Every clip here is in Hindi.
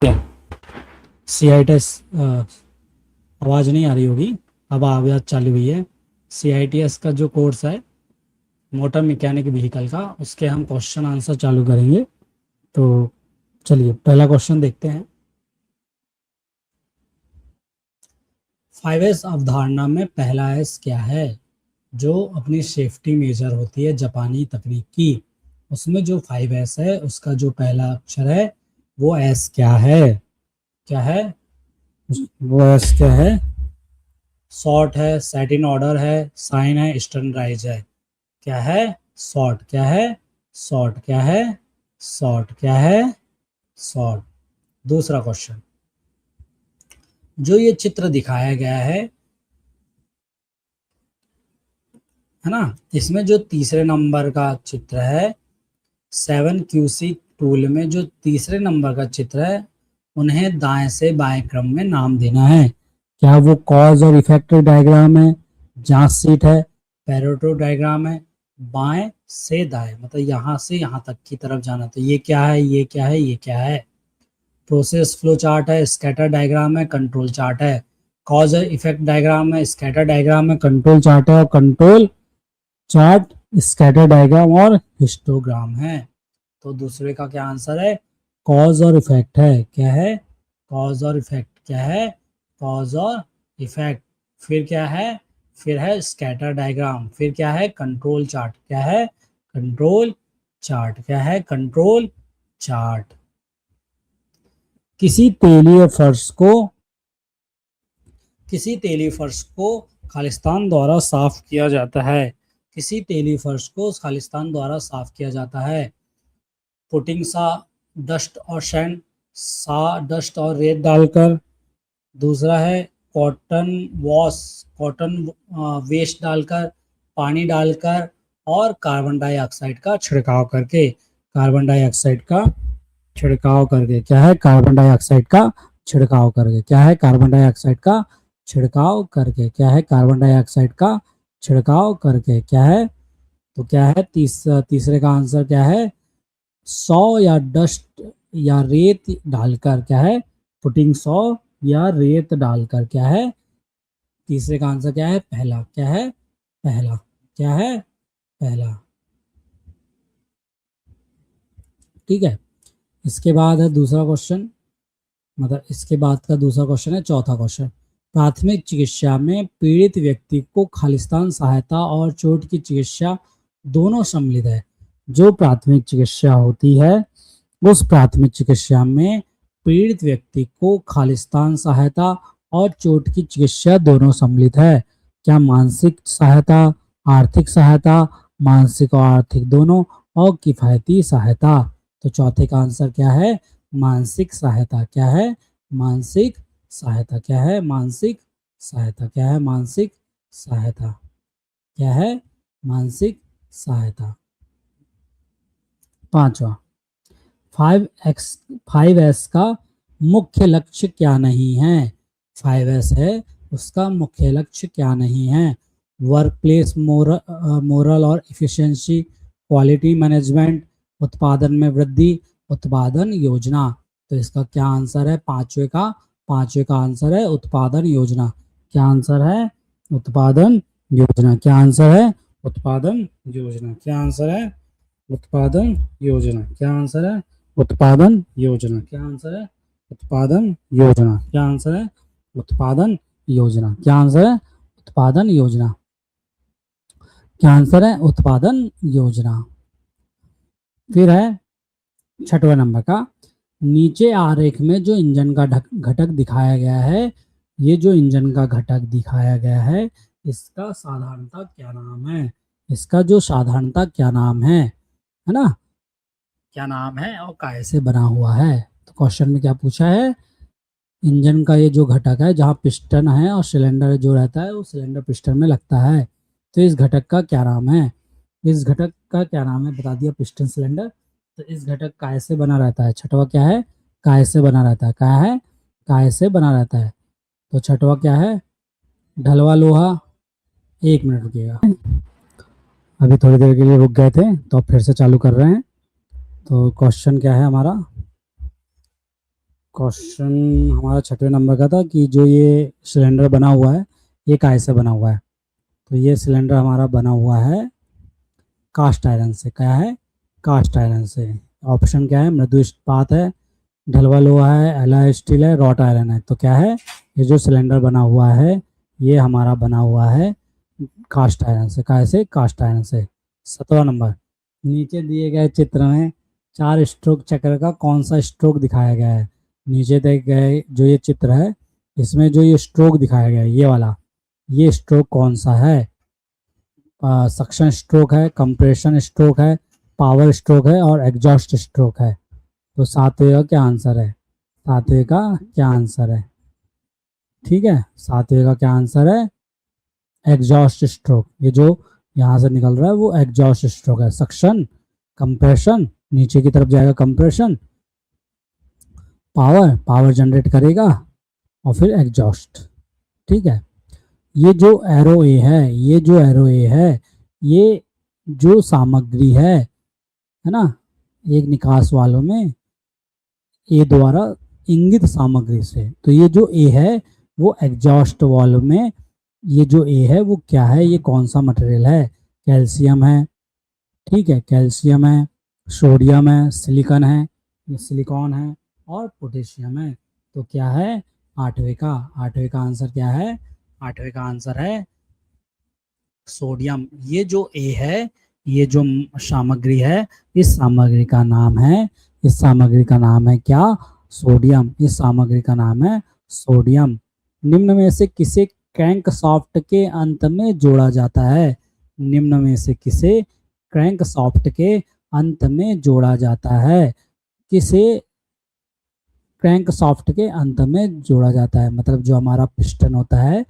CITS आवाज़ नहीं आ रही होगी, अब आवाज़ चालू हुई है। CITS का जो कोर्स है मोटर मैकेनिक व्हीकल का, उसके हम क्वेश्चन आंसर चालू करेंगे। तो चलिए पहला क्वेश्चन देखते हैं। 5S अवधारणा में पहला एस क्या है? जो अपनी सेफ्टी मेजर होती है जापानी तकनीक की, उसमें जो 5S है उसका जो पहला अक्षर है वो एस क्या है? क्या है वो? एस क्या है? शॉर्ट है, सेट इन ऑर्डर है, साइन है, स्टैंडर्डाइज है। क्या है? शॉर्ट। क्या है? शॉर्ट। क्या है? शॉर्ट। क्या है? शॉर्ट। दूसरा क्वेश्चन, जो ये चित्र दिखाया गया है ना, इसमें जो तीसरे नंबर का चित्र है 7QC टूल में जो तीसरे नंबर का चित्र है, उन्हें दाएं से बाएं क्रम में नाम देना है। क्या वो कॉज और इफेक्ट डायग्राम है, जांच सीट है, पैरेटो डायग्राम है, बाएं से दाएं मतलब यहां से यहां तक की तरफ जाना? तो ये क्या है, ये क्या है, ये क्या है? प्रोसेस फ्लो चार्ट है, स्कैटर डायग्राम है, कंट्रोल चार्ट है। कॉज और इफेक्ट डायग्राम है, स्कैटर डायग्राम है, कंट्रोल चार्ट है, और कंट्रोल चार्ट स्कैटर डायग्राम और हिस्टोग्राम है। तो दूसरे का क्या आंसर है? कॉज और इफेक्ट है। क्या है? कॉज और इफेक्ट। क्या है? कॉज और इफेक्ट। फिर क्या है? फिर है स्कैटर डायग्राम। फिर क्या है? Control chart. क्या है? Control chart. क्या है? Control chart. किसी तेलीय फर्श को खालिस्तान द्वारा साफ किया जाता है। किसी तेलीय फर्श को खालिस्तान द्वारा साफ किया जाता है। पुटिंग सा डस्ट और सैंड, सा डस्ट और रेत डालकर। दूसरा है कॉटन वॉश, कॉटन वेस्ट डालकर, पानी डालकर, और कार्बन डाइऑक्साइड का छिड़काव करके। कार्बन डाइऑक्साइड का छिड़काव करके। क्या है? कार्बन डाइऑक्साइड का छिड़काव करके। क्या है? कार्बन डाइऑक्साइड का छिड़काव करके। क्या है? कार्बन डाइऑक्साइड का छिड़काव करके। क्या है? तो क्या है तीसरे का आंसर क्या है? 100 या डस्ट या रेत डालकर। क्या है? पुटिंग 100 या रेत डालकर। क्या है? तीसरे का आंसर क्या है? पहला। क्या है? पहला। क्या है? पहला। ठीक है। इसके बाद है दूसरा क्वेश्चन, मतलब इसके बाद का दूसरा क्वेश्चन है चौथा क्वेश्चन। प्राथमिक चिकित्सा में पीड़ित व्यक्ति को खालिस्तान सहायता और चोट की चिकित्सा दोनों सम्मिलित है। जो प्राथमिक चिकित्सा होती है, उस प्राथमिक चिकित्सा में पीड़ित व्यक्ति को खालिस्तान सहायता और चोट की चिकित्सा दोनों सम्मिलित है। क्या मानसिक सहायता, आर्थिक सहायता, मानसिक और आर्थिक दोनों, और किफायती सहायता? तो चौथे का आंसर क्या है? मानसिक सहायता। क्या है? मानसिक सहायता। क्या है? मानसिक सहायता। क्या है? मानसिक सहायता। क्या है? मानसिक सहायता। पांचवा, 5S का मुख्य लक्ष्य क्या नहीं है? 5S है, उसका मुख्य लक्ष्य क्या नहीं है? वर्क प्लेस मोरल और इफिशिएंसी, क्वालिटी मैनेजमेंट, उत्पादन में वृद्धि, उत्पादन योजना। तो इसका क्या आंसर है? पांचवे का आंसर है उत्पादन योजना। क्या आंसर है? उत्पादन योजना। क्या आंसर है? उत्पादन योजना। क्या आंसर है? उत्पादन योजना। क्या आंसर है? उत्पादन योजना। क्या आंसर है? उत्पादन योजना। क्या आंसर है? उत्पादन योजना। क्या आंसर है? उत्पादन योजना। क्या आंसर है? उत्पादन योजना। फिर है छठवें नंबर का, नीचे आरेख में जो इंजन का घटक दिखाया गया है, ये जो इंजन का घटक दिखाया गया है, इसका साधारणतः क्या नाम है? इसका जो साधारणतः क्या नाम है ना, क्या नाम है और कैसे बना हुआ है? तो क्वेश्चन में क्या पूछा है? इंजन का ये जो घटक है, जहाँ पिस्टन है और सिलेंडर जो रहता है वो सिलेंडर पिस्टन में लगता है, तो इस घटक का क्या नाम है? इस घटक का क्या नाम है? बता दिया, पिस्टन सिलेंडर। तो इस घटक काय से बना रहता है? छठवा क्या है? काय से बना रहता है। क्या है? काय से बना रहता है। तो छठवा क्या है? ढलवा लोहा। एक मिनट रुकिएगा, अभी थोड़ी देर के लिए रुक गए थे तो अब फिर से चालू कर रहे हैं। तो क्वेश्चन क्या है हमारा? क्वेश्चन हमारा 6वें नंबर का था कि जो ये सिलेंडर बना हुआ है ये काय से बना हुआ है। तो ये सिलेंडर हमारा बना हुआ है कास्ट आयरन से। क्या है? कास्ट आयरन से। ऑप्शन क्या है? मृदु इस्पात है, ढलवा लोहा है, एलॉय स्टील है, रॉट आयरन है। तो क्या है? ये जो सिलेंडर बना हुआ है ये हमारा बना हुआ है कास्ट आयरन से। काय से? कास्ट आयरन से। 7वां नंबर, नीचे दिए गए चित्र में 4 स्ट्रोक चक्र का कौन सा स्ट्रोक दिखाया गया है? नीचे दिए गए जो ये चित्र है इसमें जो ये स्ट्रोक दिखाया गया है ये वाला, ये स्ट्रोक कौन सा है? सक्शन स्ट्रोक है, कंप्रेशन स्ट्रोक है, पावर स्ट्रोक है और एग्जॉस्ट स्ट्रोक है। तो 7वें का क्या आंसर है? 7वें का क्या आंसर है? ठीक है, 7वें का क्या आंसर है? Exhaust stroke. ये जो यहाँ से निकल रहा है वो एग्जॉस्ट स्ट्रोक है। सक्शन, कंप्रेशन, नीचे की तरफ जाएगा कंप्रेशन, पावर जनरेट करेगा और फिर एग्जॉस्ट। ठीक है, ये जो एरो ए है, ये जो एरो ए है, ये जो सामग्री है ना, एक निकास वालों में ए द्वारा इंगित सामग्री से। तो ये जो ए है वो एग्जॉस्ट वाल्व में, ये जो ए है वो क्या है? ये कौन सा मटेरियल है? कैल्शियम है, ठीक है, कैल्शियम है, सोडियम है, सिलिकॉन है, ये सिलिकॉन है और पोटेशियम है। तो क्या है? 8वें का आंसर क्या है? 8वें का आंसर है सोडियम। ये जो ए है, ये जो सामग्री है, इस सामग्री का नाम है, इस सामग्री का नाम है क्या? सोडियम। इस सामग्री का नाम है सोडियम। निम्न में से किसे क्रैंक सॉफ्ट के अंत में जोड़ा जाता है? निम्न में से किसे क्रैंक सॉफ्ट के अंत में जोड़ा जाता है? किसे क्रैंक सॉफ्ट के अंत में जोड़ा जाता है? मतलब जो हमारा पिस्टन होता है,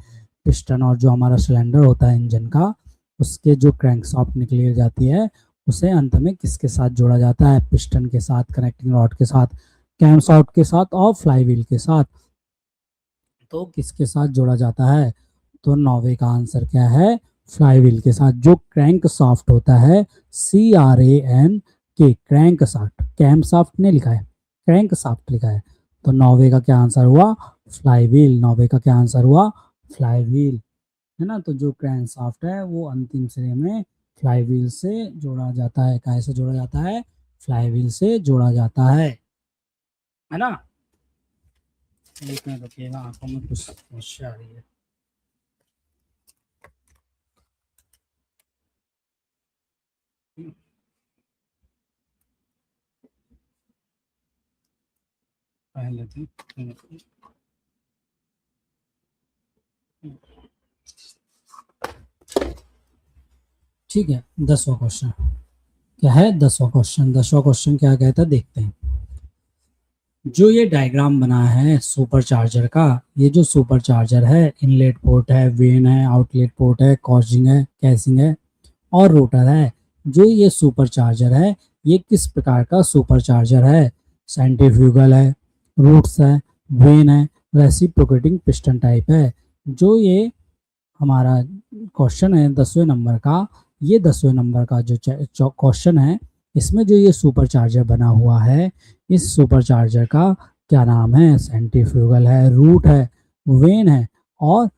पिस्टन और जो हमारा सिलेंडर होता है इंजन का, उसके जो क्रैंक सॉफ्ट निकली जाती है उसे अंत में किसके साथ जोड़ा जाता है? पिस्टन के साथ, कनेक्टिंग रॉड के साथ, कैम सॉफ्ट के साथ और फ्लाईव्हील के साथ। तो किसके साथ जोड़ा जाता है? तो 9वें का आंसर क्या है? फ्लाईव्हील के साथ। जो क्रैंक सॉफ्ट होता है, CRANK, crankshaft, camshaft ने लिखा है, क्रैंक सॉफ्ट लिखा है। तो 9वें का क्या आंसर हुआ? फ्लाईव्हील। 9वें का क्या आंसर हुआ? फ्लाईव्हील, है ना। तो जो क्रैंक सॉफ्ट है वो अंतिम श्रेणी में फ्लाईव्हील से जोड़ा जाता है। कैसे जोड़ा जाता है? फ्लाईव्हील से जोड़ा जाता है ना। एक मिनट रुकिएगा, आंखों में कुछ समस्या आ रही है। पहले थी ठीक है। 10वां क्वेश्चन क्या है? 10वां क्वेश्चन क्या कहता है देखते हैं। जो ये डायग्राम बना है सुपर चार्जर का, ये जो सुपर चार्जर है, इनलेट पोर्ट है, वेन है, आउटलेट पोर्ट है, कॉजिंग है, कैसिंग है और रोटर है। जो ये सुपर चार्जर है ये किस प्रकार का सुपर चार्जर है? सेंट्रीफ्यूगल है, रूट्स है, वेन है, रेसिप्रोकेटिंग पिस्टन टाइप है। जो ये हमारा क्वेश्चन है 10वें नंबर का, ये 10वें नंबर का जो क्वेश्चन है इसमें जो ये सुपर चार्जर बना हुआ है, इस सुपर चार्जर का क्या नाम है? सेंट्रीफ्यूगल है, रूट है, वेन है और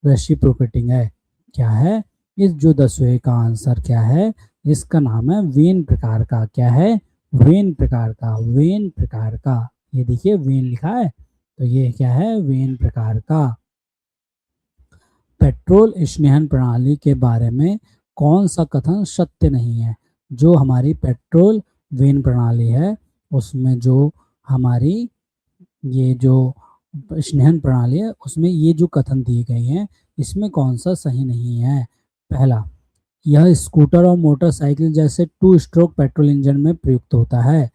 रेसिप्रोकेटिंग है। क्या है? इस जो 10वें का आंसर क्या है? इसका नाम है वेन प्रकार का। क्या है? वेन प्रकार का, वेन प्रकार का। ये देखिए वेन लिखा है, तो ये क्या है? वेन प्रकार का। पेट्रोल स्नेहन प्रणाली के बारे में कौन सा कथन सत्य नहीं है? जो हमारी पेट्रोल वेन प्रणाली है उसमें जो हमारी ये जो स्नेहन प्रणाली है उसमें ये जो कथन दिए गए हैं इसमें कौन सा सही नहीं है? पहला, यह स्कूटर और मोटरसाइकिल जैसे 2 स्ट्रोक पेट्रोल इंजन में प्रयुक्त होता है।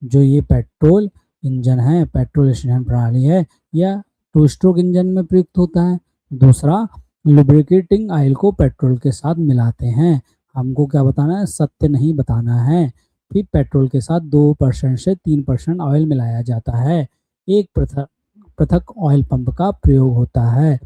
जो ये पेट्रोल इंजन है, पेट्रोल स्नेहन प्रणाली है, यह 2 स्ट्रोक इंजन में प्रयुक्त होता है। दूसरा, लुब्रिकेटिंग ऑयल को पेट्रोल के साथ मिलाते हैं। हमको क्या बताना है? सत्य नहीं बताना है। फिर पेट्रोल के साथ 2% से 3% ऑयल मिलाया जाता है। एक पृथक ऑयल पंप का प्रयोग होता है।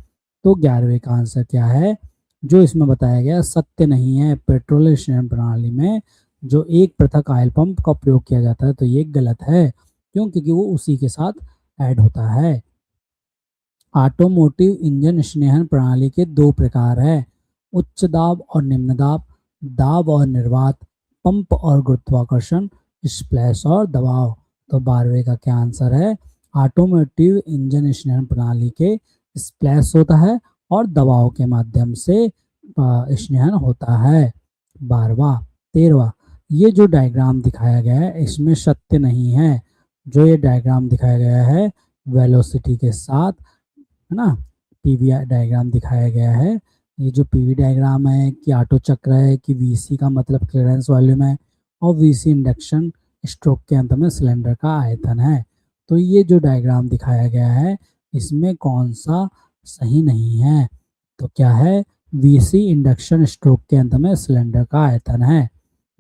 तो 11वें का आंसर क्या है? जो इसमें बताया गया सत्य नहीं है। पेट्रोल स्टेशन प्रणाली में जो एक पृथक ऑयल पंप का प्रयोग किया जाता है तो ये गलत है। क्यों? क्योंकि वो उसी के साथ ऐड होता है। ऑटोमोटिव इंजन स्नेहन प्रणाली के दो प्रकार है, उच्च दाब और निम्न दाब, दाब और निर्वात, पंप और गुरुत्वाकर्षण, स्प्लैश और दबाव। तो 12वें का क्या आंसर है? ऑटोमोटिव इंजन स्नेहन प्रणाली के स्प्लैश होता है और दबाव के माध्यम से स्नेहन होता है। 12वां। 13वां, ये जो डायग्राम दिखाया गया है इसमें सत्य नहीं है। जो ये डायग्राम दिखाया गया है वेलोसिटी के साथ, है ना, पीवी डायग्राम दिखाया गया है। ये जो पीवी डायग्राम है कि ऑटो चक्र है कि वीसी का मतलब क्लियरेंस वॉल्यूम है और वीसी इंडक्शन स्ट्रोक के अंत में सिलेंडर का आयतन है। तो ये जो डायग्राम दिखाया गया है इसमें कौन सा सही नहीं है? तो क्या है? वीसी इंडक्शन स्ट्रोक के अंत में सिलेंडर का आयतन है।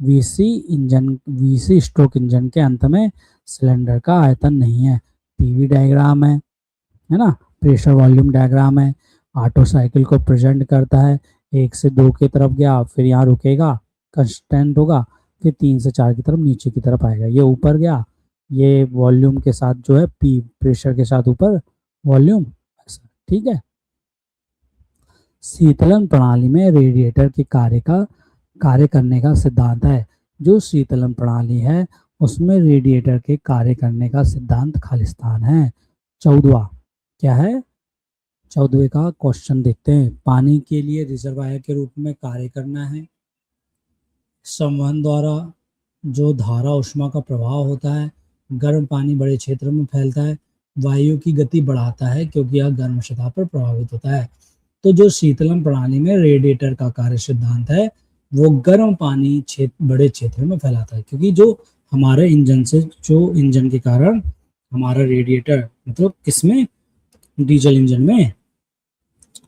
वीसी स्ट्रोक इंजन के अंत में सिलेंडर का आयतन नहीं है। पीवी डायग्राम है ना, प्रेशर वॉल्यूम डायग्राम है, ऑटो साइकिल को प्रेजेंट करता है। 1 से 2 की तरफ गया, फिर यहाँ रुकेगा, कंस्टेंट होगा, फिर 3 से 4 की तरफ नीचे की तरफ आएगा। ये ऊपर गया, ये वॉल्यूम के साथ जो है पी प्रेशर के साथ ऊपर वॉल्यूम, ऐसा, ठीक है। शीतलन प्रणाली में रेडिएटर के कार्य करने का सिद्धांत है। जो शीतलन प्रणाली है उसमें रेडिएटर के कार्य करने का सिद्धांत खालिस्तान है। 14वां क्या है? 14वें का क्वेश्चन देखते हैं। पानी के लिए रिजर्वायर के रूप में कार्य करना है। संवहन द्वारा जो धारा उष्मा का प्रभाव होता है, गर्म पानी बड़े क्षेत्र में फैलता है, वायु की गति बढ़ाता है क्योंकि यह गर्म सतह पर प्रभावित होता है। तो जो शीतलन प्रणाली में रेडिएटर का कार्य सिद्धांत है वो गर्म पानी बड़े क्षेत्र में फैलाता है, क्योंकि जो हमारे इंजन के कारण हमारा रेडिएटर, मतलब किसमें? डीजल इंजन में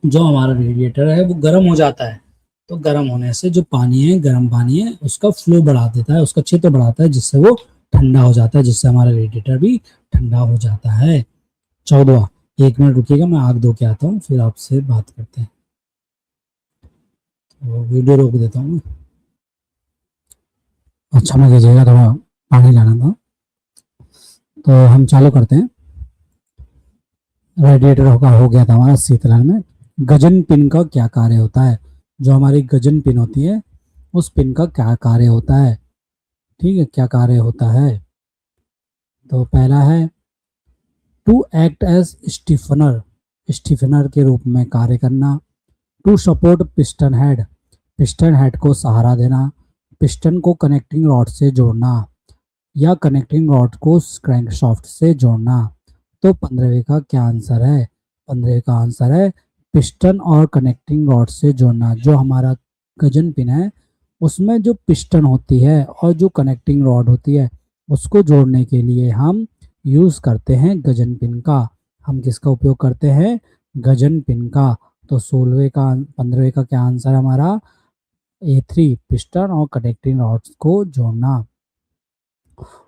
जो हमारा रेडिएटर है वो गर्म हो जाता है। तो गर्म होने से जो पानी है, गर्म पानी है, उसका फ्लो बढ़ा देता है, उसका क्षेत्र बढ़ाता है, जिससे वो ठंडा हो जाता है, जिससे हमारा रेडिएटर भी ठंडा हो जाता है। 14वां, 1 मिनट रुकिएगा, मैं आग धो के आता हूँ, फिर आपसे बात करते हैं। तो वीडियो रोक देता हूँ। अच्छा मैं कीजिएगा, थोड़ा पानी लाना था। तो हम चालू करते हैं। रेडिएटर हो गया था हमारा शीतलन में। गजन पिन का क्या कार्य होता है? जो हमारी गजन पिन होती है उस पिन का क्या कार्य होता है? ठीक है, क्या कार्य होता है? तो पहला है टू एक्ट एज स्टीफनर के रूप में कार्य करना, टू सपोर्ट पिस्टन हेड को सहारा देना, पिस्टन को कनेक्टिंग रॉड से जोड़ना, या कनेक्टिंग रॉड को क्रैंकशाफ्ट से जोड़ना। तो 15वें का क्या आंसर है? 15वें का आंसर है पिस्टन और कनेक्टिंग रॉड से जोड़ना। जो हमारा गजन पिन है उसमें जो पिस्टन होती है और जो कनेक्टिंग रॉड होती है उसको जोड़ने के लिए हम यूज करते हैं गजन पिन का। हम किसका उपयोग करते हैं? गजन पिन का। तो 15वें का क्या आंसर है हमारा? A3, पिस्टन और कनेक्टिंग रॉड्स को जोड़ना।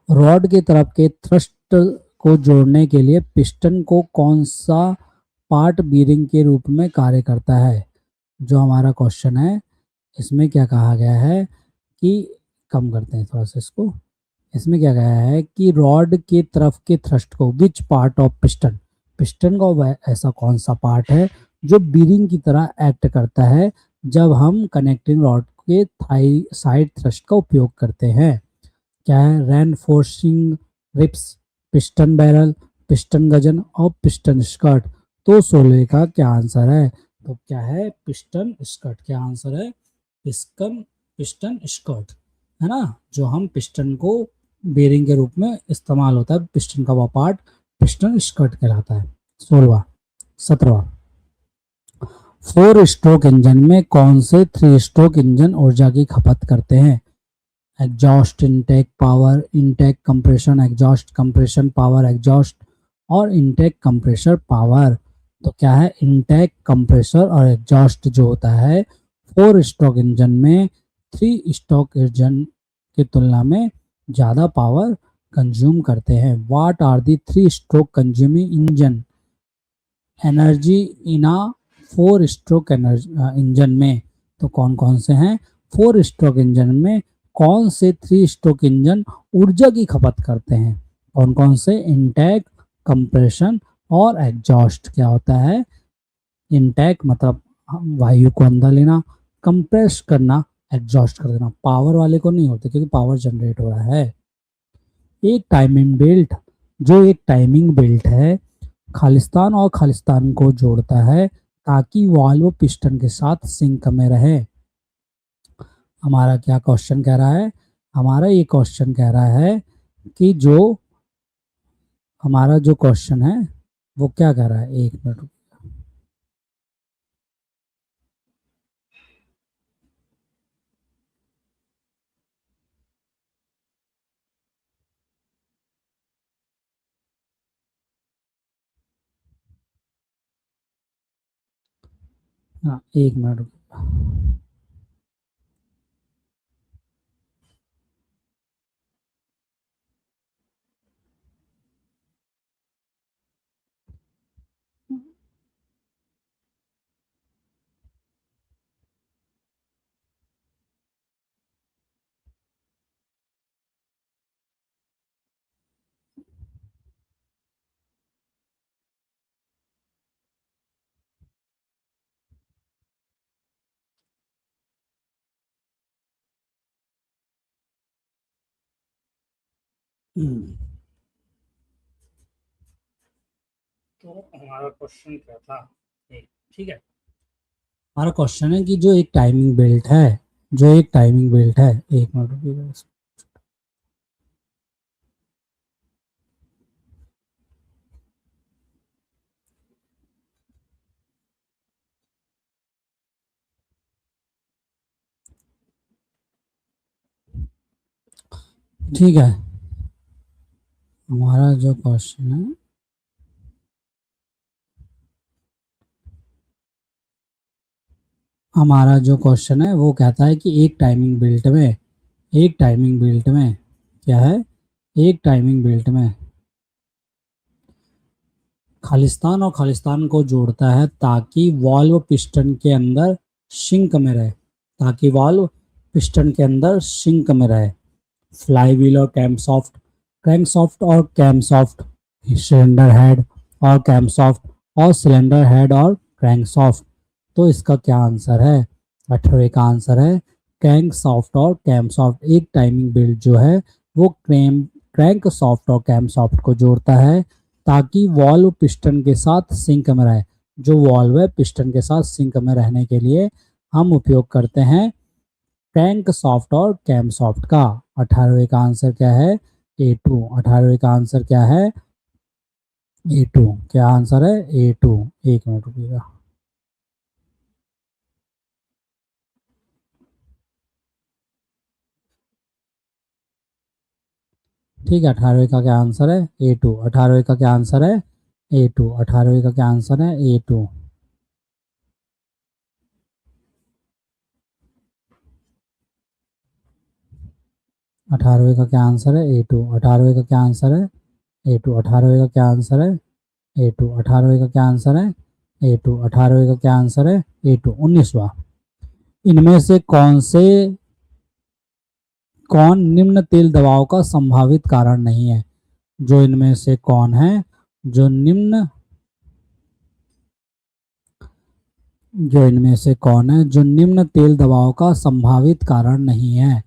रॉड के तरफ के थ्रस्ट को जोड़ने के लिए पिस्टन को कौन सा पार्ट बीरिंग के रूप में कार्य करता है? जो हमारा क्वेश्चन है इसमें क्या कहा गया है कि, कम करते हैं थोड़ा सा इसको, इसमें क्या कहा है कि रॉड के तरफ के थ्रस्ट को, विच पार्ट ऑफ पिस्टन का ऐसा कौन सा पार्ट है जो बीरिंग की तरह एक्ट करता है जब हम कनेक्टिंग रॉड के साइड थ्रस्ट का उपयोग करते हैं? क्या है? Reinforcing ribs, piston barrel, piston gudgeon और पिस्टन स्कर्ट। तो 16 का क्या आंसर है? तो क्या है? Piston skirt. क्या आंसर है? पिस्टन स्कर्ट, है ना, जो हम पिस्टन को बेरिंग के रूप में इस्तेमाल होता है, पिस्टन का वो पार्ट पिस्टन स्कर्ट कहलाता है। 16वां। 17वां, 4 स्ट्रोक इंजन में कौन से 3 स्ट्रोक इंजन ऊर्जा की खपत करते हैं? Exhaust, intake, power, intake compression, exhaust compression, power exhaust और इनटेक कंप्रेसर पावर। तो क्या है? इनटेक कंप्रेसर और एग्जॉस्ट जो होता है 4 स्ट्रोक इंजन में 3 स्ट्रोक इंजन की तुलना में ज़्यादा पावर कंज्यूम करते हैं। What are the 3 stroke consuming engine energy in a 4 stroke engine में? तो कौन कौन से हैं? 4 स्ट्रोक इंजन में कौन से 3 स्ट्रोक इंजन ऊर्जा की खपत करते हैं? कौन कौन से? इनटेक, कंप्रेशन और एग्जॉस्ट क्या होता है, इनटेक मतलब वायु को अंदर लेना, कंप्रेस करना, एग्जॉस्ट कर देना। पावर वाले को नहीं होते क्योंकि पावर जनरेट हो रहा है। एक टाइमिंग बेल्ट, जो एक टाइमिंग बेल्ट है, खालिस्तान और खालिस्तान को जोड़ता है ताकि वाल्व पिस्टन के साथ सिंक में रहे। हमारा क्या क्वेश्चन कह रहा है, हमारा ये क्वेश्चन कह रहा है कि जो हमारा जो क्वेश्चन है वो क्या कह रहा है, एक मिनट। हाँ एक मिनट। तो हमारा क्वेश्चन क्या था, ठीक है, हमारा क्वेश्चन है कि जो एक टाइमिंग बेल्ट है, जो एक टाइमिंग बेल्ट है, एक मिनट रुकिएगा। ठीक है, हमारा जो क्वेश्चन है, हमारा जो क्वेश्चन है वो कहता है कि एक टाइमिंग बेल्ट में, एक टाइमिंग बेल्ट में क्या है, एक टाइमिंग बेल्ट में खालिस्तान और खालिस्तान को जोड़ता है ताकि वाल्व पिस्टन के अंदर सिंक में रहे, ताकि वाल्व पिस्टन के अंदर सिंक में रहे। फ्लाई व्हील और कैमसॉफ्ट, क्रैंकसॉफ्ट और कैमसॉफ्ट, सिलेंडर हेड और कैमसॉफ्ट, और सिलेंडर हेड और क्रैंकसॉफ्ट। तो इसका क्या आंसर है, 18 का आंसर है क्रैंकसॉफ्ट और कैमसॉफ्ट। एक टाइमिंग बेल्ट जो है वो क्रैंकसॉफ्ट और कैमसॉफ्ट को जोड़ता है ताकि वॉल्व पिस्टन के साथ सिंक में रहे। जो वॉल्व है पिस्टन के साथ सिंक में रहने के लिए हम उपयोग करते हैं क्रैंक सॉफ्ट और कैम सॉफ्ट का। 18वें का आंसर क्या है, A2। 18वें का आंसर क्या है, A2। क्या आंसर है, A2। एक मिनट रुकिएगा। ठीक है, 18वें का क्या आंसर है, A2। 18वें का क्या आंसर है, A2। 18वें का क्या आंसर है, A2। 18वें का क्या आंसर है, A2। 18वें का क्या आंसर है, A2। 18वें का क्या आंसर है, A2। 18वें का क्या आंसर है, A2। 18वें का क्या आंसर है, A2। 19वां, इनमें से कौन निम्न तेल दबाव का संभावित कारण नहीं है। जो इनमें से कौन है, जो निम्न, जो इनमें से कौन है जो निम्न तेल दबाव का संभावित कारण नहीं है।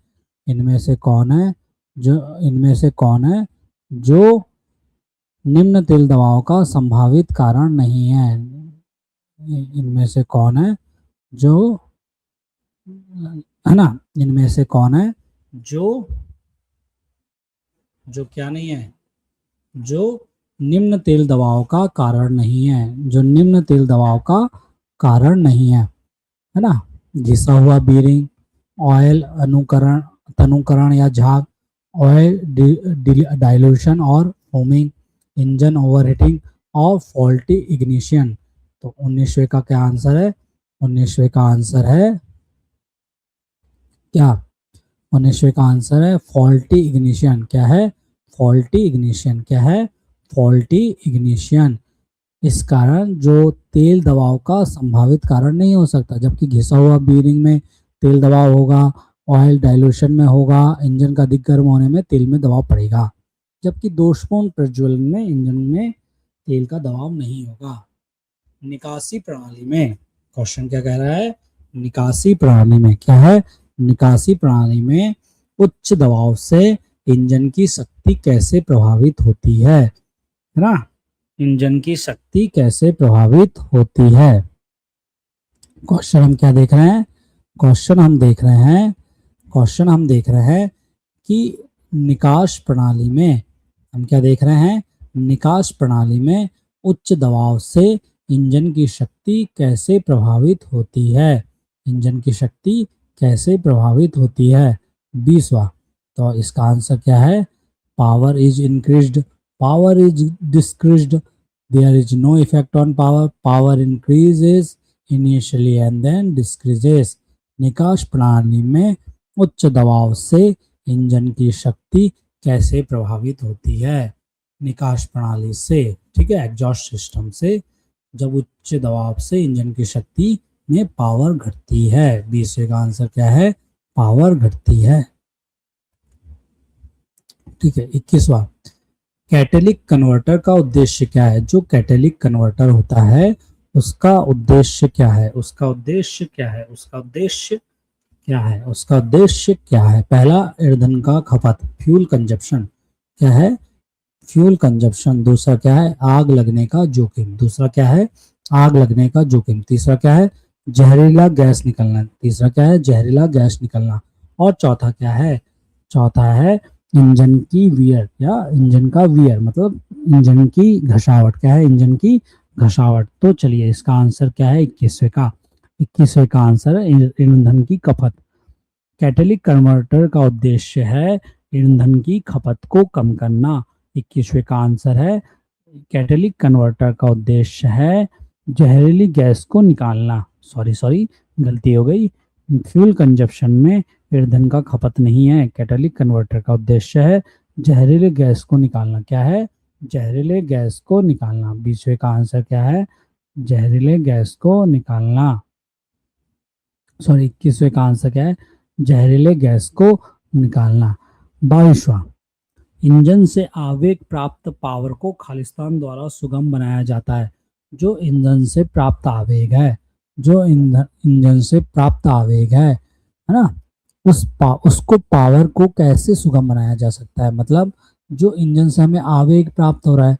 इनमें से कौन है, जो इनमें से कौन है जो निम्न तेल दबाव का संभावित कारण नहीं है। इनमें से कौन है जो, है ना, इनमें से कौन है जो, जो क्या नहीं है, जो निम्न तेल दबाव का कारण नहीं है, जो निम्न तेल दबाव का कारण नहीं है ना। घिसा हुआ बीरिंग, ऑयल अनुकरण, तनुकरण या झाग, ऑयल डाइल्यूशन और फोमिंग, इंजन ओवरहीटिंग और फॉल्टी इग्निशन। तो 19वें का क्या आंसर है, 19वें का आंसर है क्या, 19वें का आंसर है फॉल्टी इग्निशन। क्या है, फॉल्टी इग्निशन। क्या है, फॉल्टी इग्निशन। इस कारण जो तेल दबाव का संभावित कारण नहीं हो सकता, जबकि घिसा हुआ बीरिंग में तेल दबाव होगा, ऑयल डाइल्यूशन में होगा, इंजन का अधिक गर्म होने में तेल में दबाव पड़ेगा, जबकि दोषपूर्ण प्रज्वलन में इंजन में तेल का दबाव नहीं होगा। निकासी प्रणाली में, क्वेश्चन क्या कह रहा है, निकासी प्रणाली में क्या है, निकासी प्रणाली में उच्च दबाव से इंजन की शक्ति कैसे प्रभावित होती है ना, इंजन की शक्ति कैसे प्रभावित होती है। क्वेश्चन हम क्या देख रहे हैं, क्वेश्चन हम देख रहे हैं कि निकास प्रणाली में, हम क्या देख रहे हैं, निकास प्रणाली में उच्च दबाव से इंजन की शक्ति कैसे प्रभावित होती है, इंजन की शक्ति कैसे प्रभावित होती है। 20वां, तो इसका आंसर क्या है, power is increased, power is decreased, there is no effect on power, power increases initially and then decreases. निकास प्रणाली में उच्च दबाव से इंजन की शक्ति कैसे प्रभावित होती है, निकास प्रणाली से, ठीक है, एग्जॉस्ट सिस्टम से जब उच्च दबाव से इंजन की शक्ति में पावर घटती है। 20वें का आंसर क्या है, पावर घटती है। ठीक है। 21वां, कैटेलिक कन्वर्टर का उद्देश्य क्या है, जो कैटेलिक कन्वर्टर होता है उसका उद्देश्य क्या है, उसका उद्देश्य क्या है, उसका उद्देश्य क्या है, उसका उद्देश्य क्या है। पहला, ईंधन का खपत, फ्यूल कंजप्शन, क्या है, फ्यूल कंजप्शन। दूसरा क्या है, आग लगने का जोखिम, दूसरा क्या है, आग लगने का जोखिम। तीसरा क्या है, जहरीला गैस निकलना, तीसरा क्या है, जहरीला गैस निकलना। और चौथा क्या है, चौथा है इंजन की वियर, या इंजन का वियर मतलब इंजन की घसावट, क्या है, इंजन की घसावट। तो चलिए इसका आंसर क्या है, 21वें का, 21वें का आंसर है ईंधन की खपत। कैटेलिक कन्वर्टर का उद्देश्य है ईंधन की खपत को कम करना। 21वें का आंसर है कैटेलिक कन्वर्टर का उद्देश्य है जहरीली गैस को निकालना। सॉरी गलती हो गई, फ्यूल कंजप्शन में ईंधन का खपत नहीं है, कैटेलिक कन्वर्टर का उद्देश्य है जहरीले गैस को निकालना। क्या है, जहरीले गैस को निकालना। 20वें का आंसर क्या है, जहरीले गैस को निकालना। 21वें का आंसर क्या है, जहरीले गैस को निकालना। 22वां, इंजन से आवेग प्राप्त पावर को खालिस्तान द्वारा सुगम बनाया जाता है। जो इंजन से प्राप्त आवेग है, जो इंजन से प्राप्त आवेग है ना, उसको पावर को कैसे सुगम बनाया जा सकता है, मतलब जो इंजन से हमें आवेग प्राप्त हो रहा है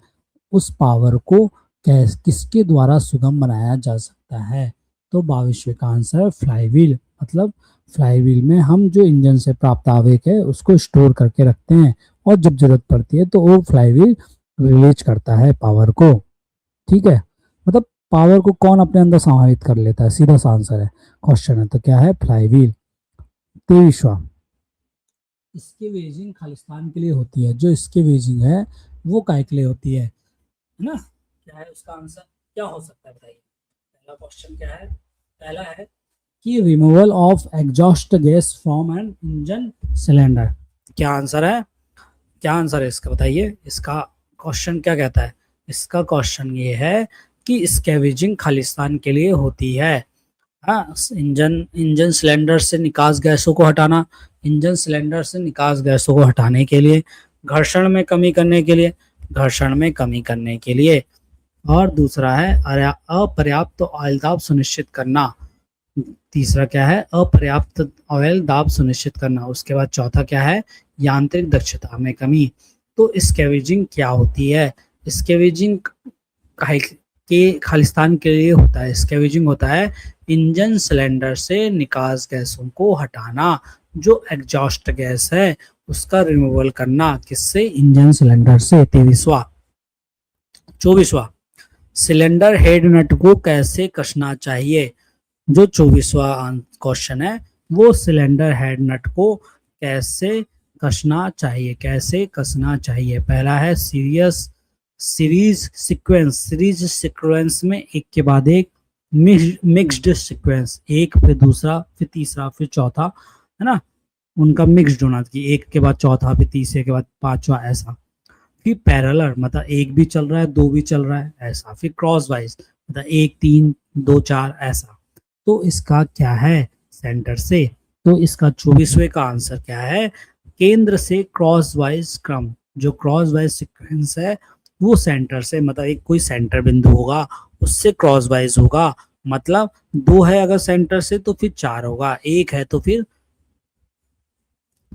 उस पावर को किसके द्वारा सुगम बनाया जा सकता है। तो 22वें का आंसर है फ्लाईव्हील, मतलब फ्लाईव्हील में हम जो इंजन से प्राप्त आवेग है उसको स्टोर करके रखते हैं और जब जरूरत पड़ती है तो वो फ्लाईव्हील रिलीज करता है पावर को। ठीक है, मतलब पावर को कौन अपने अंदर समाहित कर लेता है, सीधा सा आंसर है क्वेश्चन है, तो क्या है, फ्लाईव्हील। 23वां, स्केवेजिंग खालिस्तान के लिए होती है। जो स्केवेजिंग है वो काय के लिए होती है ना, क्या है उसका आंसर, क्या हो सकता है बताइए। पहला क्वेश्चन क्या है, पहला है कि removal of exhaust gas from an engine cylinder. क्या आंसर है, क्या आंसर है इसका बताइए, इसका क्वेश्चन क्या कहता है। इसका क्वेश्चन ये है कि स्कैवेजिंग खालिस्तान के लिए होती है। हाँ, इंजन सिलेंडर से निकास गैसों को हटाना, इंजन सिलेंडर से निकास गैसों को हटाने के लिए, घर्षण में कमी करने के लिए, घर्षण में कमी करने के लिए। और दूसरा है अपर्याप्त ऑयल दाब सुनिश्चित करना। तीसरा क्या है, अपर्याप्त ऑयल दाब सुनिश्चित करना। उसके बाद चौथा क्या है, यांत्रिक दक्षता में कमी। तो स्कैवेजिंग क्या होती है, स्कैवेजिंग के खालिस्तान के लिए होता है। स्कैवेजिंग होता है इंजन सिलेंडर से निकास गैसों को हटाना, जो एग्जॉस्ट गैस है उसका रिमूवल करना, किससे, इंजन सिलेंडर से। 23वां, 24वां, सिलेंडर हेड नट को कैसे कसना चाहिए। जो 24वां क्वेश्चन है वो सिलेंडर हेड नट को कैसे कसना चाहिए, कैसे कसना चाहिए। पहला है सीरीज सीक्वेंस में एक के बाद एक, मिक्स्ड सीक्वेंस, एक फिर दूसरा फिर तीसरा फिर चौथा, है ना, उनका मिक्स्ड होना चाहिए, एक के बाद चौथा फिर तीसरे के बाद पांचवा, ऐसा। फिर पैरेलल मतलब एक भी चल रहा है दो भी चल रहा है, ऐसा। फिर क्रॉस वाइज मतलब 1 3 2 4, ऐसा। तो इसका क्या है, सेंटर से। तो इसका 24वें का आंसर क्या है, केंद्र से क्रॉस वाइज क्रम। जो क्रॉस वाइज सीक्वेंस है वो सेंटर से, मतलब एक कोई सेंटर बिंदु होगा उससे क्रॉस वाइज होगा, मतलब 2 है अगर सेंटर से तो फिर 4 होगा, 1 है तो फिर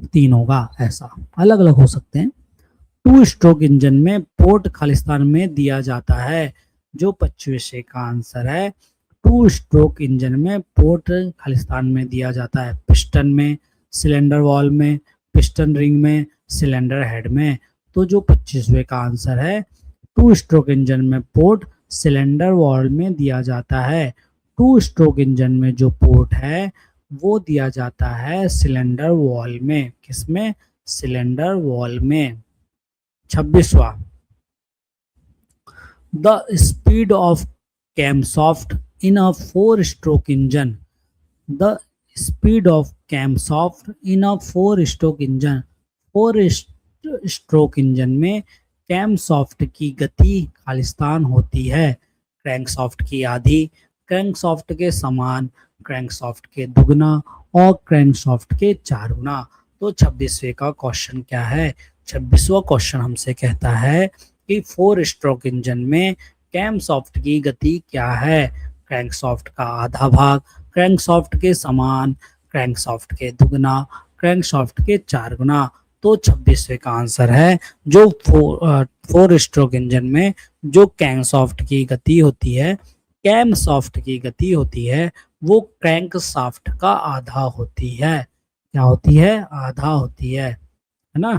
3 होगा, ऐसा अलग अलग हो सकते हैं। 2 स्ट्रोक इंजन में पोर्ट खालिस्तान में दिया जाता है, जो 25 का आंसर है। 2 स्ट्रोक इंजन में पोर्ट खालिस्तान में दिया जाता है, पिस्टन में, सिलेंडर वॉल में, पिस्टन रिंग में, सिलेंडर हेड में। तो जो 25वें का आंसर है, 2 स्ट्रोक इंजन में पोर्ट सिलेंडर वॉल में दिया जाता है। 2 स्ट्रोक इंजन में जो पोर्ट है वो दिया जाता है सिलेंडर वॉल में, किसमें, सिलेंडर वॉल में। 26वां, the speed of camshaft in a 4 stroke engine. The speed of camshaft in a 4 stroke engine. 4 stroke engine में कैमसॉफ्ट की गति खालिस्तान होती है क्रैंकसॉफ्ट की आधी, क्रैंकसॉफ्ट के समान, क्रैंकसॉफ्ट के दुगना और क्रैंकसॉफ्ट के 4 गुना। तो 26वें का क्वेश्चन क्या है, 26वां क्वेश्चन हमसे कहता है कि 4 स्ट्रोक इंजन में कैमसॉफ्ट की गति क्या है, क्रैंकसॉफ्ट का आधा भाग, क्रैंकसॉफ्ट के समान, क्रैंकसॉफ्ट के दुगना, क्रैंकसॉफ्ट के 4 गुना। तो 26वें का आंसर है जो 4 स्ट्रोक इंजन में जो क्रैंकसॉफ्ट की गति होती है, कैमसॉफ्ट की गति होती है, वो क्रैंकशाफ्ट का आधा होती है। क्या होती है, आधा होती है ना,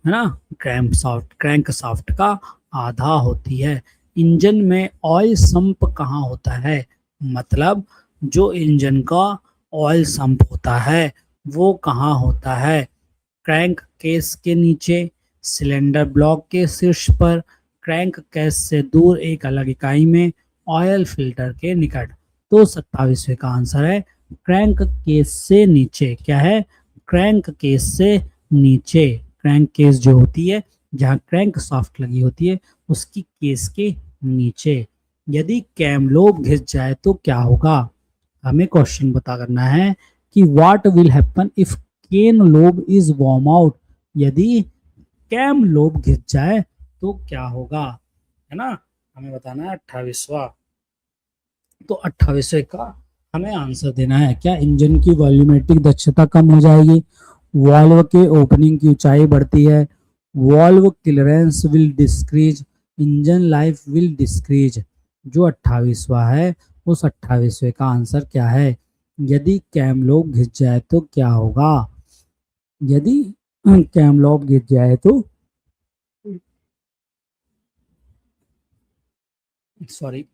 है ना, क्रैंकशाफ्ट का आधा होती है। इंजन में ऑयल संप कहाँ होता है, मतलब जो इंजन का ऑयल संप होता है वो कहाँ होता है, क्रैंक केस के नीचे, सिलेंडर ब्लॉक के शीर्ष पर, क्रैंक केस से दूर एक अलग इकाई में, ऑयल फिल्टर के निकट। तो 27वें का आंसर है क्रैंक केस से नीचे। क्या है, क्रैंक केस से नीचे, क्रैंक केस जो होती है जहाँ क्रैंक शाफ्ट लगी होती है उसकी केस के नीचे। यदि कैम लोब घिस जाए तो क्या होगा, हमें क्वेश्चन बता करना है कि what will happen if cam lobe is worn out. यदि कैम लोब घिस जाए तो क्या होगा, है ना, हमें बताना है 28वां। तो 28वें का हमें आंसर देना है। क्या इंजन की वॉल्यूमेट्रिक दक्षता कम हो जाएगी, वाल्व के ओपनिंग की ऊंचाई बढ़ती है, valve clearance will decrease, engine life will decrease. जो 28वां है उस 28वें का आंसर क्या है, यदि कैम लोब घिस जाए तो क्या होगा, यदि कैम लोब घिस जाए तो, सॉरी,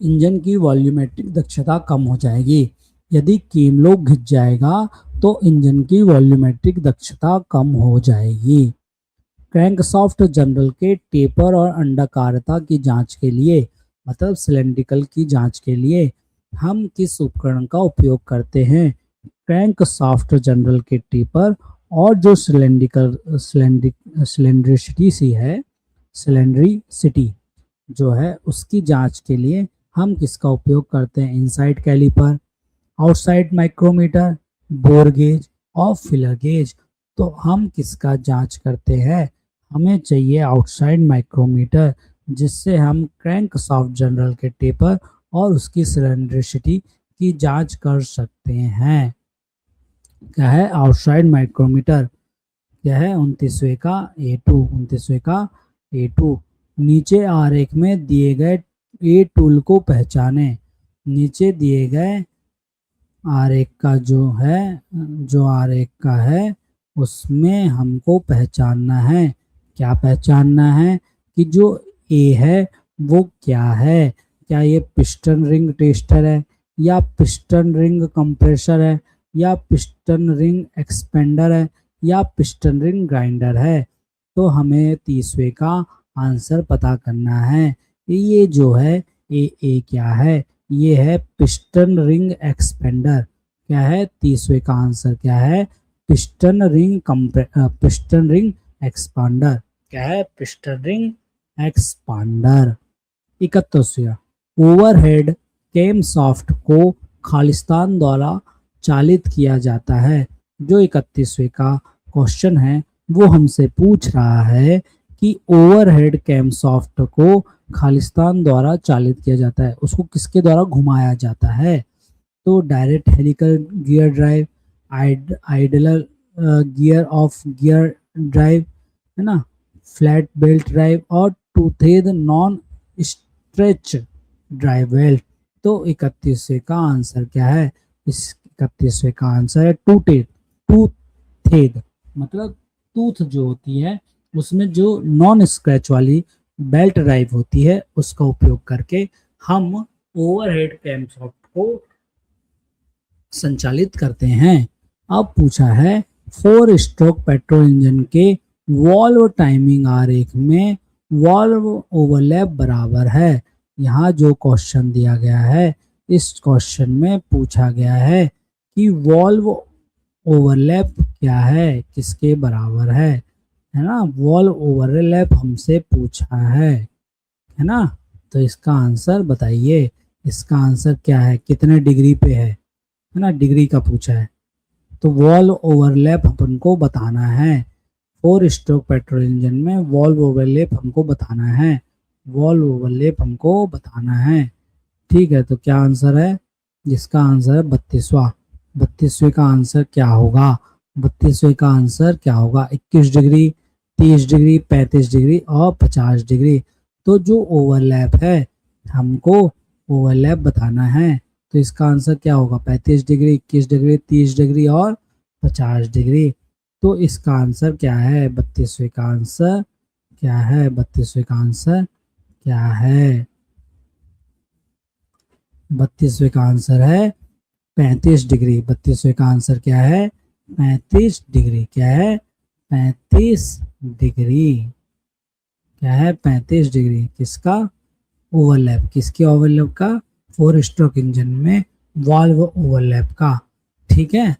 इंजन की वॉल्यूमेट्रिक दक्षता कम हो जाएगी। यदि कैम लोब घिस जाएगा तो इंजन की वॉल्यूमेट्रिक दक्षता कम हो जाएगी। क्रैंकशाफ्ट जनरल के टेपर और अंडाकारता की जांच के लिए, मतलब सिलेंड्रिकल की जांच के लिए हम किस उपकरण का उपयोग करते हैं, क्रैंकशाफ्ट जनरल के टेपर और जो सिलेंड्रिसिटी सी है, सिलेंड्रिसिटी जो है उसकी जांच के लिए हम किसका उपयोग करते हैं, inside caliper, outside micrometer, bore gauge और फिलर गेज। तो हम किसका जांच करते हैं, हमें चाहिए आउटसाइड माइक्रोमीटर, जिससे हम क्रैंकशाफ्ट जनरल के टेपर और उसकी सिलेंड्रिसिटी की जांच कर सकते हैं। क्या है, आउटसाइड माइक्रोमीटर। क्या है, 29वें का A2। नीचे आरेख में दिए गए ए टूल को पहचाने। नीचे दिए गए आरेख का जो आरेख का है उसमें हमको पहचानना है, क्या पहचानना है कि जो ए है वो क्या है, क्या ये पिस्टन रिंग टेस्टर है, या पिस्टन रिंग कंप्रेसर है, या पिस्टन रिंग एक्सपेंडर है, या पिस्टन रिंग ग्राइंडर है। तो हमें 30वें का आंसर पता करना है। ये जो है ए क्या है, ये है पिस्टन रिंग एक्सपेंडर। क्या है, 30वें का आंसर क्या है, पिस्टन रिंग एक्सपांडर। क्या है, पिस्टन रिंग एक्सपांडर। 31वां, ओवरहेड कैम सॉफ्ट को खालिस्तान द्वारा चालित किया जाता है। जो 31वें का क्वेश्चन है वो हमसे पूछ रहा है कि ओवरहेड कैमशॉफ्ट को खालिस्तान द्वारा चालित किया जाता है, उसको किसके द्वारा घुमाया जाता है? तो direct helical gear drive, idler gear of gear drive, है ना, फ्लैट बेल्ट ड्राइव और toothed non stretch drive belt. तो 31वें का आंसर क्या है? इस 31वें का आंसर है टूथेड। टूथेड मतलब टूथ जो होती है उसमें जो नॉन स्क्रैच वाली बेल्ट ड्राइव होती है उसका उपयोग करके हम ओवरहेड कैमशॉफ्ट को संचालित करते हैं। अब पूछा है 4 स्ट्रोक पेट्रोल इंजन के वॉल्व टाइमिंग आरेख में वॉल्व ओवरलैप बराबर है। यहाँ जो क्वेश्चन दिया गया है इस क्वेश्चन में पूछा गया है कि वॉल्व ओवरलैप क्या है, किसके बराबर है ना? वॉल्व ओवरलैप हमसे पूछा है ना? तो इसका आंसर बताइए, इसका आंसर क्या है, कितने डिग्री पे है ना? डिग्री का पूछा है। तो वॉल्व ओवरलैप अपन को बताना है। 4 स्ट्रोक पेट्रोल इंजन में वॉल्व ओवरलैप हमको बताना है, वॉल्व ओवरलैप हमको बताना है। ठीक है, तो क्या आंसर है? जिसका आंसर है 32वां। 32वें का आंसर क्या होगा? 32वें का आंसर क्या होगा? 21 डिग्री, 30 डिग्री, 35 डिग्री और 50 डिग्री। तो जो ओवरलैप है हमको ओवरलैप बताना है, तो इसका आंसर क्या होगा? 35 डिग्री, 21 डिग्री, 30 डिग्री और 50 डिग्री। तो इसका आंसर क्या है? 32वें का आंसर क्या है? 32वें का आंसर क्या है? 32वें का आंसर है 35 डिग्री। 32वें का आंसर क्या है? 35 डिग्री। क्या है? 35 डिग्री। क्या है? 35 डिग्री। किसका? ओवरलैप। किसके ओवरलैप का? 4 स्ट्रोक इंजन में वाल्व ओवरलैप का। ठीक है,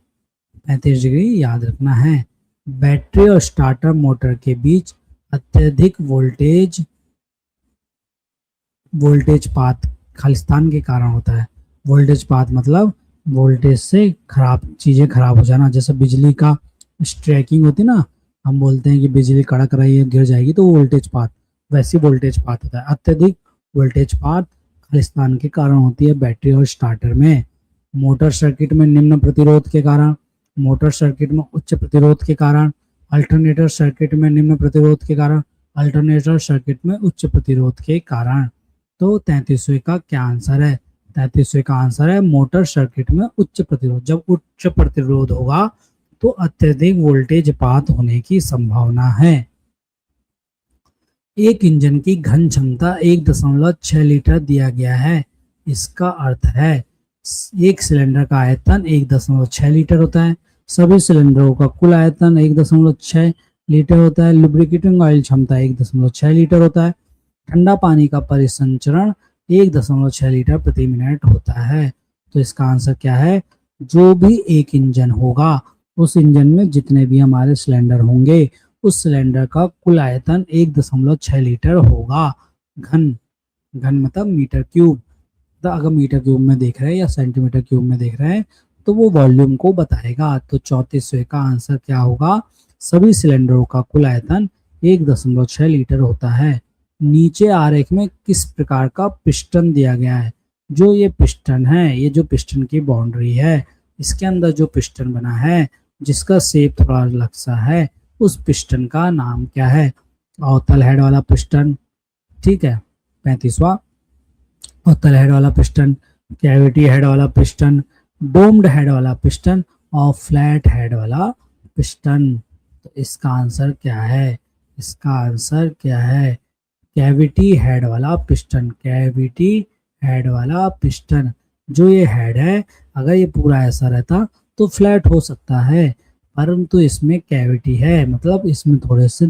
35 डिग्री याद रखना है। बैटरी और स्टार्टर मोटर के बीच अत्यधिक वोल्टेज पात खालिस्तान के कारण होता है। वोल्टेज पात मतलब वोल्टेज से चीजें खराब हो जाना, जैसे बिजली का स्ट्राइकिंग होती है ना, हम बोलते हैं कि बिजली कड़क रही है गिर जाएगी, तो वोल्टेज पात, वैसी वोल्टेज पात होता है। अत्यधिक वोल्टेज पात खालिस्तान के कारण होती है बैटरी और स्टार्टर में। मोटर सर्किट में निम्न प्रतिरोध के कारण, मोटर सर्किट में उच्च प्रतिरोध के कारण, अल्टरनेटर सर्किट में निम्न प्रतिरोध के कारण, अल्टरनेटर सर्किट में उच्च प्रतिरोध के कारण। तो 33वें का क्या आंसर है? 33वें का आंसर है मोटर सर्किट में उच्च प्रतिरोध। जब उच्च प्रतिरोध होगा तो अत्यधिक वोल्टेज पात होने की संभावना है। एक इंजन की घन क्षमता 1.6 लीटर दिया गया है। इसका अर्थ है एक सिलेंडर का आयतन 1.6 लीटर होता है। सभी सिलेंडरों का कुल आयतन 1.6 लीटर होता है। लुब्रिकेटिंग ऑयल क्षमता 1.6 लीटर होता है। ठंडा पानी का परिसंचरण 1.6 लीटर प्रति मिनट होता है। तो इसका आंसर क्या है? जो भी एक इंजन होगा उस इंजन में जितने भी हमारे सिलेंडर होंगे उस सिलेंडर का कुल आयतन 1.6 लीटर होगा। घन, घन मतलब मीटर क्यूब। तो अगर मीटर क्यूब में देख रहे हैं या सेंटीमीटर क्यूब में देख रहे हैं तो वो वॉल्यूम को बताएगा। तो 34वें का आंसर क्या होगा? सभी सिलेंडरों का कुल आयतन 1.6 लीटर होता है। नीचे आरेख में किस प्रकार का पिस्टन दिया गया है? जो ये पिस्टन है, ये जो पिस्टन की बाउंड्री है, इसके अंदर जो पिस्टन बना है जिसका शेप थोड़ा अलग सा है, उस पिस्टन का नाम क्या है? अवतल हेड वाला पिस्टन, ठीक है 35वां, अवतल हेड वाला पिस्टन, कैविटी हेड वाला पिस्टन, डोम्ड हेड वाला पिस्टन और फ्लैट हेड वाला पिस्टन। तो इसका आंसर क्या है? इसका आंसर क्या है? कैविटी हेड वाला पिस्टन। कैविटी हेड वाला पिस्टन। जो ये हेड है अगर ये पूरा ऐसा रहता तो फ्लैट हो सकता है, परंतु इसमें कैविटी है, मतलब इसमें थोड़े से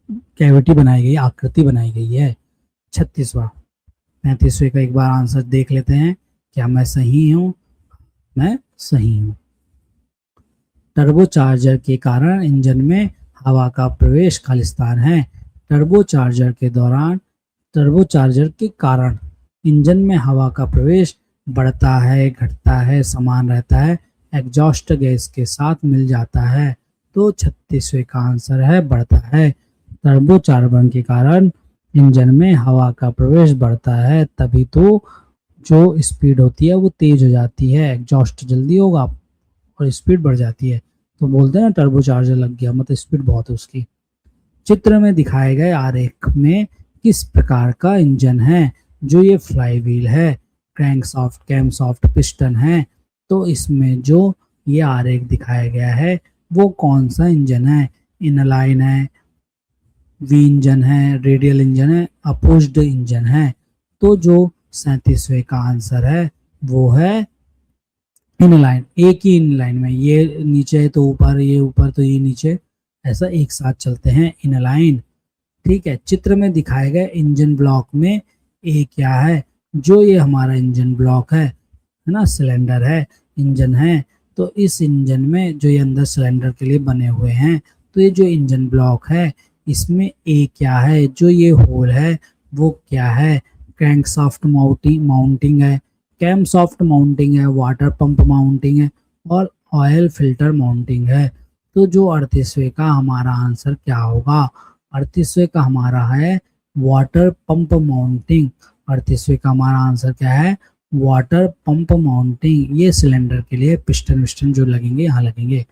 कैविटी बनाई गई, आकृति बनाई गई है। 36वां। 35वें का एक बार आंसर देख लेते हैं। क्या मैं सही हूँ? मैं सही हूँ। टर्बोचार्जर के कारण इंजन में हवा का प्रवेश खालिस्तान है। टर्बोचार्जर के कारण इंजन में हवा का प्रवेश बढ़ता है, घटता है, समान रहता है, एग्जॉस्ट गैस के साथ मिल जाता है। तो 36वें का आंसर है बढ़ता है। टर्बोचार्बन के कारण इंजन में हवा का प्रवेश बढ़ता है, तभी तो जो स्पीड होती है वो तेज हो जाती है, एग्जॉस्ट जल्दी होगा और स्पीड बढ़ जाती है। तो बोलते हैं ना टर्बोचार्जर लग गया, मतलब स्पीड बहुत है उसकी। चित्र में दिखाए गए आरेख में किस प्रकार का इंजन है? जो ये फ्लाई व्हील है, क्रैंकशाफ्ट, कैमशाफ्ट, पिस्टन है। तो इसमें जो ये आरेख दिखाया गया है वो कौन सा इंजन है? इनलाइन है, वी इंजन है, रेडियल इंजन है, अपोज्ड इंजन है। तो जो 37वें का आंसर है वो है इनलाइन। एक ही इनलाइन में, ये नीचे है तो ऊपर, ये ऊपर तो ये नीचे, ऐसा एक साथ चलते हैं, इनलाइन। ठीक है। चित्र में दिखाए गए इंजन ब्लॉक में ए क्या है? जो ये हमारा इंजन ब्लॉक है ना, सिलेंडर है, इंजन है। तो इस इंजन में जो ये अंदर सिलेंडर के लिए बने हुए हैं, तो ये जो इंजन ब्लॉक है इसमें ए क्या है? जो ये होल है वो क्या है? क्रैंकशाफ्ट माउंटिंग है, कैम सॉफ्ट माउंटिंग है, वाटर पंप माउंटिंग है और ऑयल फिल्टर माउंटिंग है। तो जो 38वें का हमारा आंसर क्या होगा? 38वें का हमारा है वाटर पंप माउंटिंग। 38वें का हमारा आंसर क्या है? Water pump mounting. ये सिलेंडर के लिए पिस्टन विस्टन जो लगेंगे यहाँ लगेंगे।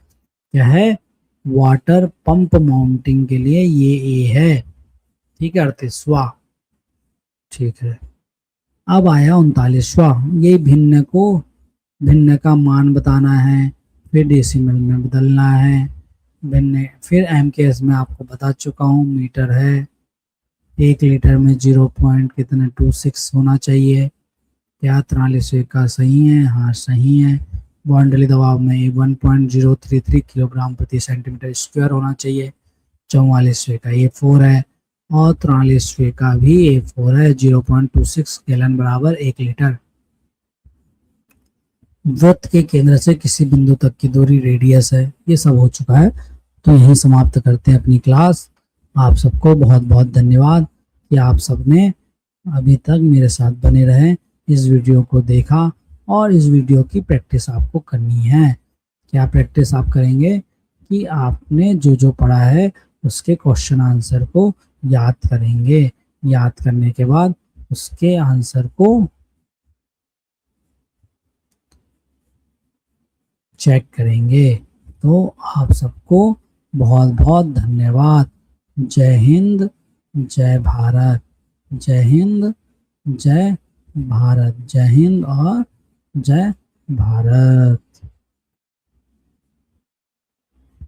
क्या है? वाटर पंप माउंटिंग के लिए ये ए है। ठीक है, 38वां। ठीक है। अब आया 39वां। ये भिन्न का मान बताना है, फिर डेसिमल में बदलना है। भिन्न फिर एम के एस में आपको बता चुका हूँ, मीटर है। 1 लीटर में 0 पॉइंट कितने 26 होना चाहिए। क्या 43 का सही है? हाँ सही है। बाउंड्री दबाव में 1.033 किलोग्राम प्रति सेंटीमीटर स्क्वायर होना चाहिए। 44वें का ये 4 है और 43वें का भी ए 4 है। 0.26 गैलन बराबर 1 लीटर। वृत्त के केंद्र से किसी बिंदु तक की दूरी रेडियस है। ये सब हो चुका है, तो यहीं समाप्त करते हैं अपनी क्लास। आप सबको बहुत बहुत धन्यवाद कि आप सबने अभी तक मेरे साथ बने रहे, इस वीडियो को देखा और इस वीडियो की प्रैक्टिस आपको करनी है। क्या प्रैक्टिस आप करेंगे कि आपने जो जो पढ़ा है उसके क्वेश्चन आंसर को याद करेंगे। याद करने के बाद उसके आंसर को चेक करेंगे। तो आप सबको बहुत बहुत धन्यवाद। जय हिंद, जय भारत। जय हिंद, जय भारत। जय हिंद और जय भारत।